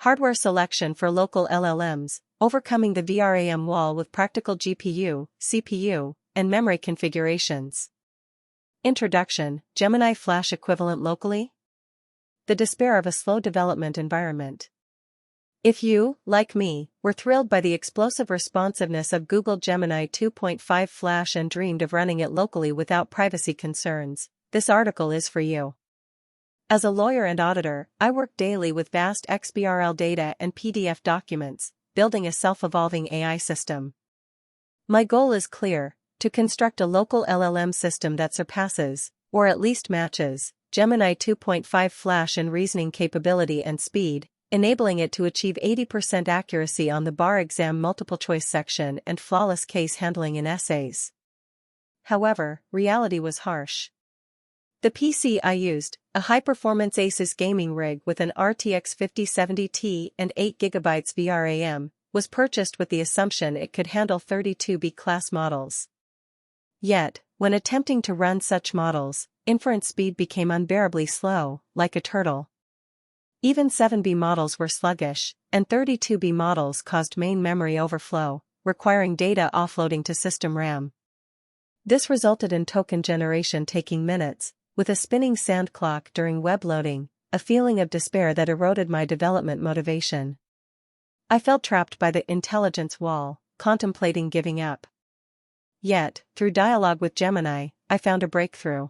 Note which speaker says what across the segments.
Speaker 1: Hardware selection for local LLMs, overcoming the VRAM wall with practical GPU, CPU, and memory configurations. Introduction: Gemini Flash equivalent locally? The despair of a slow development environment. If you, like me, were thrilled by the explosive responsiveness of Google Gemini 2.5 Flash and dreamed of running it locally without privacy concerns, this article is for you. As a lawyer and auditor, I work daily with vast XBRL data and PDF documents, building a self-evolving AI system. My goal is clear: to construct a local LLM system that surpasses, or at least matches, Gemini 2.5 Flash in reasoning capability and speed, enabling it to achieve 80% accuracy on the bar exam multiple-choice section and flawless case handling in essays. However, reality was harsh. The PC I used, a high-performance Asus gaming rig with an RTX 5070 Ti and 8GB VRAM, was purchased with the assumption it could handle 32B class models. Yet, when attempting to run such models, inference speed became unbearably slow, like a turtle. Even 7B models were sluggish, and 32B models caused main memory overflow, requiring data offloading to system RAM. This resulted in token generation taking minutes, with a spinning sand clock during web loading, a feeling of despair that eroded my development motivation. I felt trapped by the intelligence wall, contemplating giving up. Yet, through dialogue with Gemini, I found a breakthrough.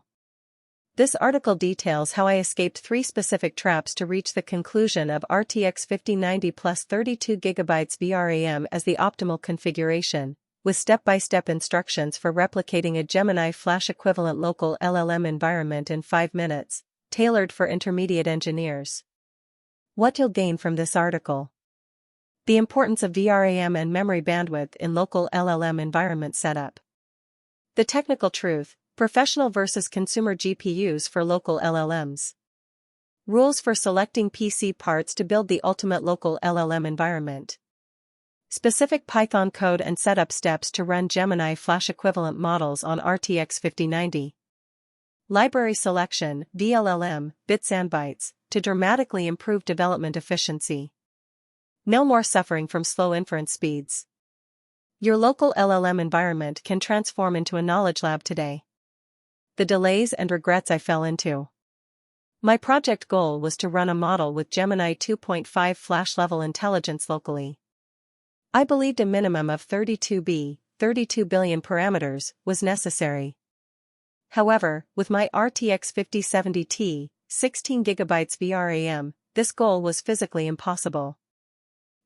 Speaker 1: This article details how I escaped 3 specific traps to reach the conclusion of RTX 5090 plus 32GB VRAM as the optimal configuration, with step-by-step instructions for replicating a Gemini Flash equivalent local LLM environment in 5 minutes, tailored for intermediate engineers. What you'll gain from this article: the importance of VRAM and memory bandwidth in local LLM environment setup. The technical truth: professional versus consumer GPUs for local LLMs. Rules for selecting PC parts to build the ultimate local LLM environment. Specific Python code and setup steps to run Gemini Flash equivalent models on RTX 5090. Library selection, VLLM, bits and bytes, to dramatically improve development efficiency. No more suffering from slow inference speeds. Your local LLM environment can transform into a knowledge lab today. The delays and regrets I fell into. My project goal was to run a model with Gemini 2.5 Flash level intelligence locally. I believed a minimum of 32 billion parameters, was necessary. However, with my RTX 5070 Ti, 16GB VRAM, this goal was physically impossible.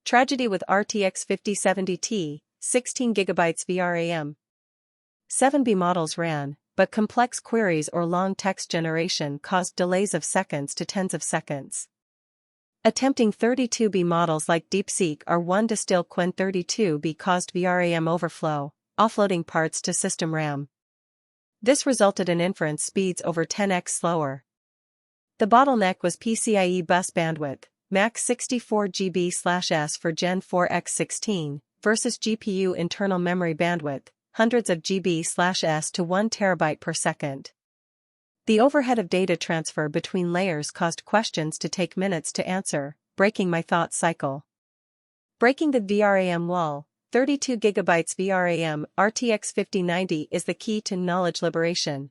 Speaker 1: Tragedy with RTX 5070 Ti, 16GB VRAM. 7B models ran, but complex queries or long text generation caused delays of seconds to tens of seconds. Attempting 32B models like DeepSeek R1 Distill Qwen 32B caused VRAM overflow, offloading parts to system RAM. This resulted in inference speeds over 10x slower. The bottleneck was PCIe bus bandwidth, max 64GB/s for Gen 4 x16, versus GPU internal memory bandwidth, hundreds of GB/s to 1 TB per second. The overhead of data transfer between layers caused questions to take minutes to answer, breaking my thought cycle. Breaking the VRAM wall, 32GB VRAM RTX 5090 is the key to knowledge liberation.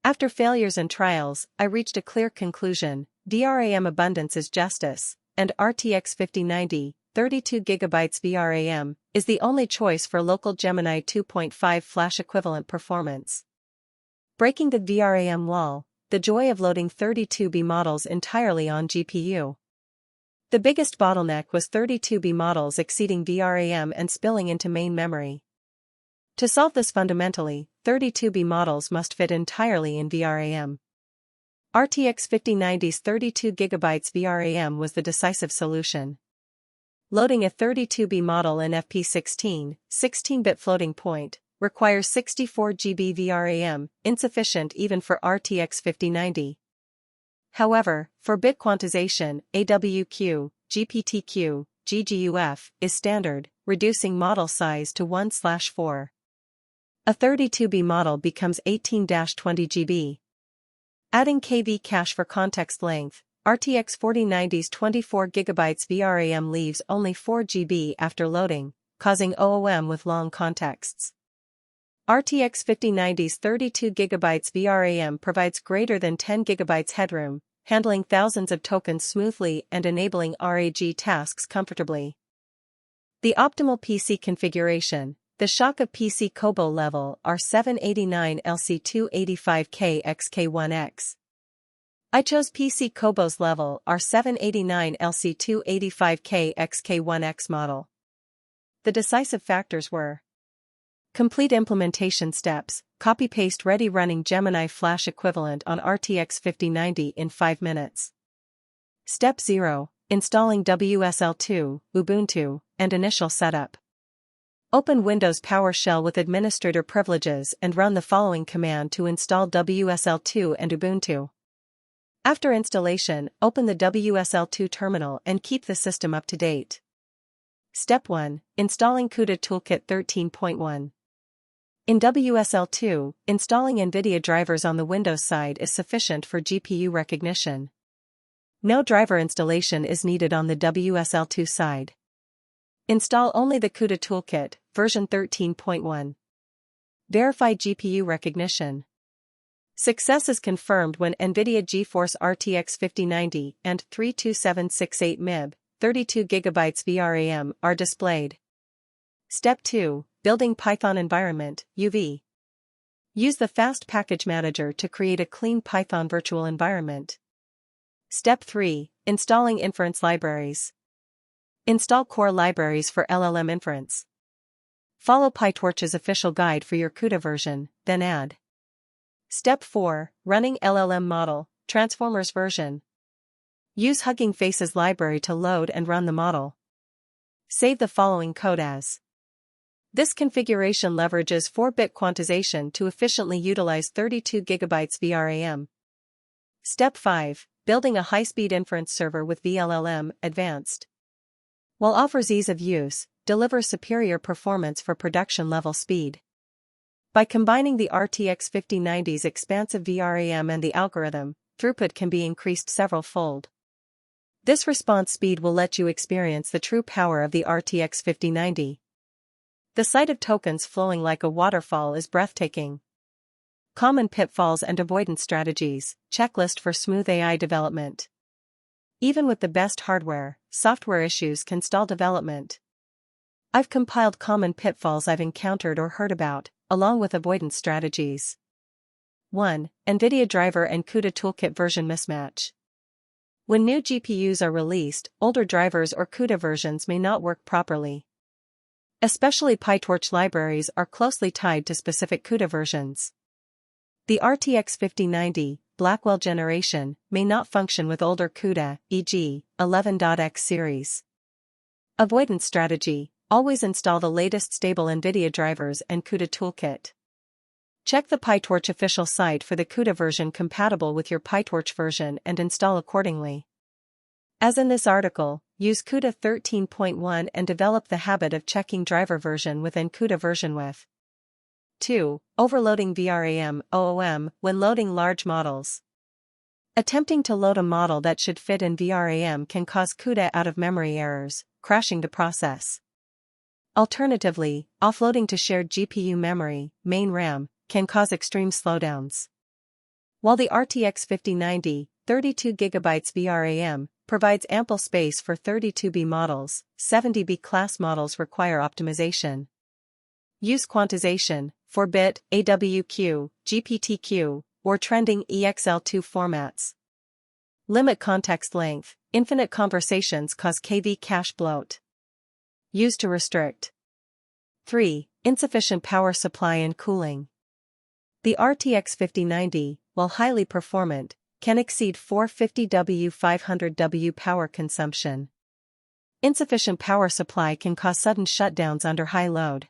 Speaker 1: After failures and trials, I reached a clear conclusion: VRAM abundance is justice, and RTX 5090, 32GB VRAM, is the only choice for local Gemini 2.5 Flash equivalent performance. Breaking the VRAM wall, the joy of loading 32B models entirely on GPU. The biggest bottleneck was 32B models exceeding VRAM and spilling into main memory. To solve this fundamentally, 32B models must fit entirely in VRAM. RTX 5090's 32GB VRAM was the decisive solution. Loading a 32B model in FP16, 16-bit floating point, requires 64GB VRAM, insufficient even for RTX 5090. However, for bit quantization, AWQ, GPTQ, GGUF is standard, reducing model size to 1/4. A 32B model becomes 18-20 GB. Adding KV cache for context length, RTX 4090's 24GB VRAM leaves only 4GB after loading, causing OOM with long contexts. RTX 5090's 32GB VRAM provides greater than 10GB headroom, handling thousands of tokens smoothly and enabling RAG tasks comfortably. The optimal PC configuration. The shock of PC Kobo level are 789 LC285K XK1X. I chose PC Kobo's level are 789 LC285K XK1X model. The decisive factors were: complete implementation steps, copy-paste ready running Gemini Flash equivalent on RTX 5090 in 5 minutes. Step 0, installing WSL2, Ubuntu, and initial setup. Open Windows PowerShell with administrator privileges and run the following command to install WSL2 and Ubuntu. After installation, open the WSL2 terminal and keep the system up to date. Step 1, installing CUDA Toolkit 13.1. In WSL2, installing NVIDIA drivers on the Windows side is sufficient for GPU recognition. No driver installation is needed on the WSL2 side. Install only the CUDA Toolkit, version 13.1. Verify GPU recognition. Success is confirmed when NVIDIA GeForce RTX 5090 and 32768 MIB, 32GB VRAM are displayed. Step 2, building Python environment, UV. Use the Fast Package Manager to create a clean Python virtual environment. Step 3, installing inference libraries. Install core libraries for LLM inference. Follow PyTorch's official guide for your CUDA version, then add. Step 4, running LLM model, Transformers version. Use Hugging Faces library to load and run the model. Save the following code as. This configuration leverages 4-bit quantization to efficiently utilize 32GB VRAM. Step 5, building a high-speed inference server with VLLM Advanced. While offers ease of use, delivers superior performance for production-level speed. By combining the RTX 5090's expansive VRAM and the algorithm, throughput can be increased several-fold. This response speed will let you experience the true power of the RTX 5090. The sight of tokens flowing like a waterfall is breathtaking. Common pitfalls and avoidance strategies, checklist for smooth AI development. Even with the best hardware, software issues can stall development. I've compiled common pitfalls I've encountered or heard about, along with avoidance strategies. 1. NVIDIA driver and CUDA toolkit version mismatch. When new GPUs are released, older drivers or CUDA versions may not work properly. Especially PyTorch libraries are closely tied to specific CUDA versions. The RTX 5090, Blackwell generation, may not function with older CUDA, e.g., 11.x series. Avoidance strategy: always install the latest stable NVIDIA drivers and CUDA toolkit. Check the PyTorch official site for the CUDA version compatible with your PyTorch version and install accordingly. As in this article, use CUDA 13.1 and develop the habit of checking driver version within CUDA version with. 2. Overloading VRAM (OOM) when loading large models. Attempting to load a model that should fit in VRAM can cause CUDA out-of-memory errors, crashing the process. Alternatively, offloading to shared GPU memory, main RAM, can cause extreme slowdowns. While the RTX 5090, 32GB VRAM, provides ample space for 32B models, 70B class models require optimization. Use quantization, 4-bit, AWQ, GPTQ, or trending EXL2 formats. Limit context length, infinite conversations cause KV cache bloat. Use to restrict. 3. Insufficient power supply and cooling. The RTX 5090, while highly performant, can exceed 450W 500W power consumption. Insufficient power supply can cause sudden shutdowns under high load.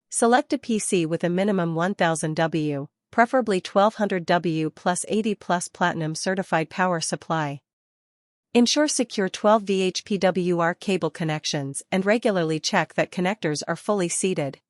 Speaker 1: Select a PC with a minimum 1000W, preferably 1200W plus 80 plus platinum certified power supply. Ensure secure 12V HPWR cable connections and regularly check that connectors are fully seated.